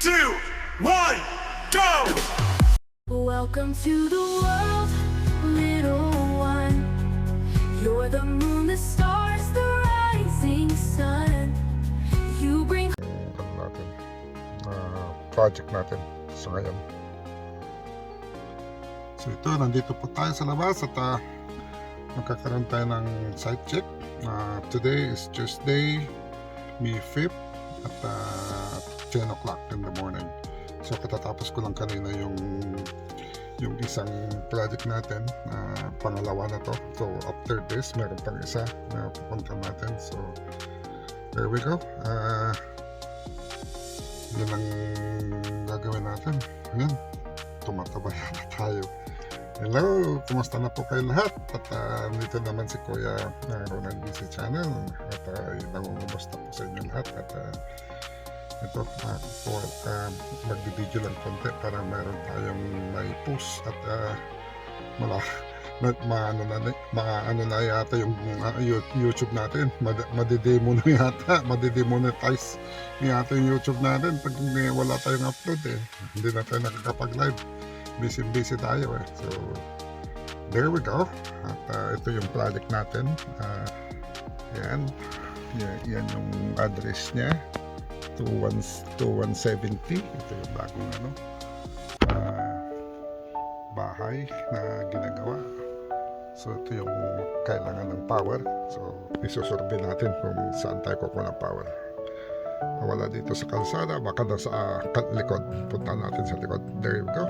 2, 1, go! Welcome to the world, little one. You're the moon, the stars, the rising sun. You bring natin, project natin sa ngayon. So ito, nandito po tayo sa labas at magkakaroon tayo ng site check. Today is Tuesday, May 5th at 10 o'clock in the morning. So katatapos ko lang kanina yung isang project natin, pangalawa na to. So after this, meron pang isa na pupunta natin. So there we go. Yan ang gagawin natin. Ayan, tumataba yata tayo. Hello, kumusta na po kayo lahat? At dito naman si Kuya Ronald BC Channel at nangungumusta po sa inyo lahat. At ito, magbibideo lang konti para meron tayong may post at ano na yata yung YouTube natin, madidemo na yata, madidemonetize yata yung YouTube natin pag wala tayong upload hindi na tayo nakakapag-live, busy tayo so there we go. At ito yung project natin, yan yung address nya, 2170. Ito yung bagong bahay na ginagawa. So ito yung kailangan ng power. So isusurvey natin kung saan tayo kukuha ng power. Wala dito sa kalsada, baka na sa likod. Punta natin sa likod. There you go.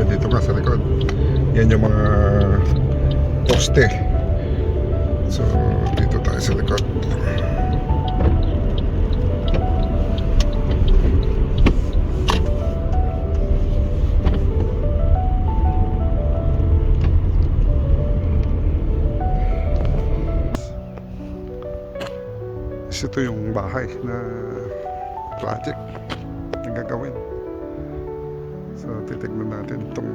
Dito ka sa likod, yan yung mga poste. So dito tayo sa likod. Ito yung bahay na project na gagawin. So titignan natin itong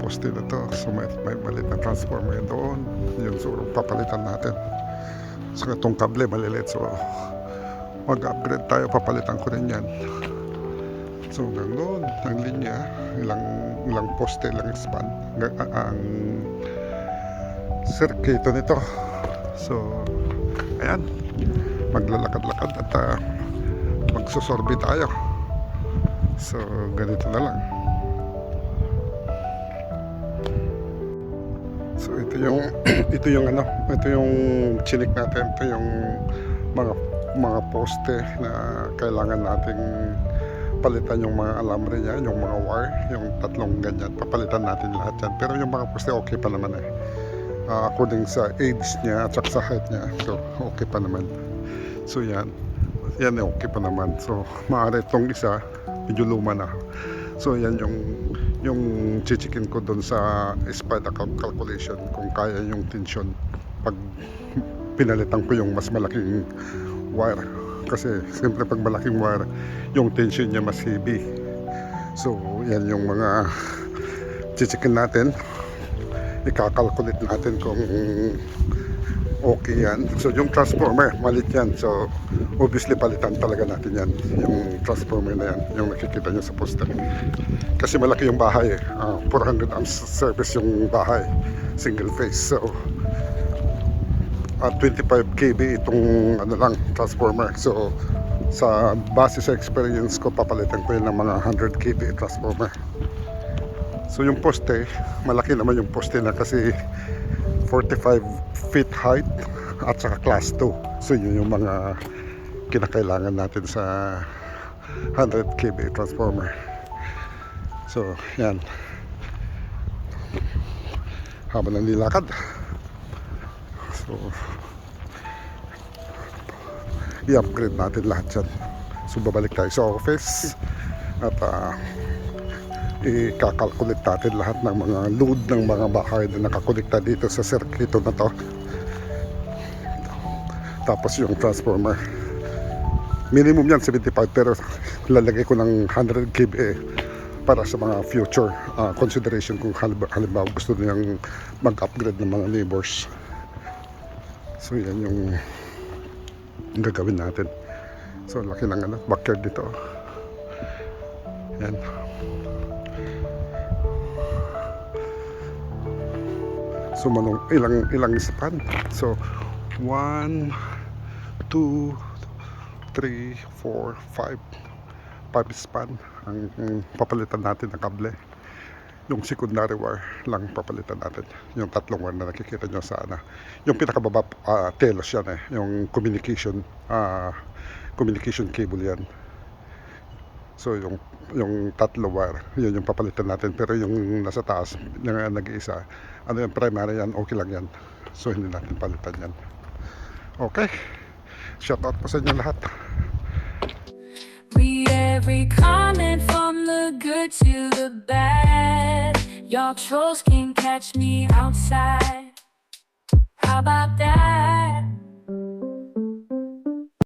poste na to. So may malit na transformer doon. Yung papalitan natin. So itong kable malilit. So mag-upgrade tayo, papalitan ko rin yan. So hanggang doon ang linya, ilang poste lang span ang circuito nito. So ayan, maglalakad-lakad at magsusorbe tayo. So ganito na lang. So ito yung chinik natin. Ito yung mga poste na kailangan nating palitan, yung mga alambre niya, yung mga wire, yung tatlong ganyan, papalitan natin lahat yan. Pero yung mga poste okay pa naman according sa age niya at sa height niya. So okay pa naman. So yan okay pa naman. So maaari itong isa medyo luma na. So yan yung chichikin ko doon sa SPADA calculation kung kaya yung tension pag pinalitan ko yung mas malaking wire, kasi siyempre pag malaking wire yung tension niya mas heavy. So yan yung mga chichikin natin, ikakalculate natin kung okay yan. So yung transformer malit yan, so obviously palitan talaga natin yan, yung transformer na yan, yung nakikita nyo sa poster, kasi malaki yung bahay 400 amps service yung bahay, single phase. So 25 kV itong transformer. So sa base sa experience ko, papalitan ko yun ng mga 100 kV transformer. So yung poste, malaki naman yung poste na, kasi 45 feet height at saka class 2. So yun yung mga kinakailangan natin sa 100 kV transformer. So yan, habang nilakad, so i-upgrade natin lahat yan. So babalik tayo sa office at ikakalkulit natin lahat ng mga load ng mga bahay na nakakonekta dito sa circuito na to. Tapos yung transformer Minimum yan 75 pero lalagay ko ng 100 kVA para sa mga future consideration kung halimbawa gusto nilang mag-upgrade ng mga neighbors. So yan yung gagawin natin. So laki ng backyard dito. Yan. So ilang span. So 1 2 3 4 5 span ang papalitan natin ng kable. Yung secondary wire lang papalitan natin. Yung tatlong wire na nakikita nyo sa yung pinakababa telos yan yung communication cable yan. So yung tatlo wire yun yung papalitan natin, pero yung nasa taas nag-iisa yung primary yan, okay lang yan. So hindi natin palitan yan. Okay, shout out po sa inyo lahat. Read every comment from the good to the bad. Y'all trolls can catch me outside. How about that?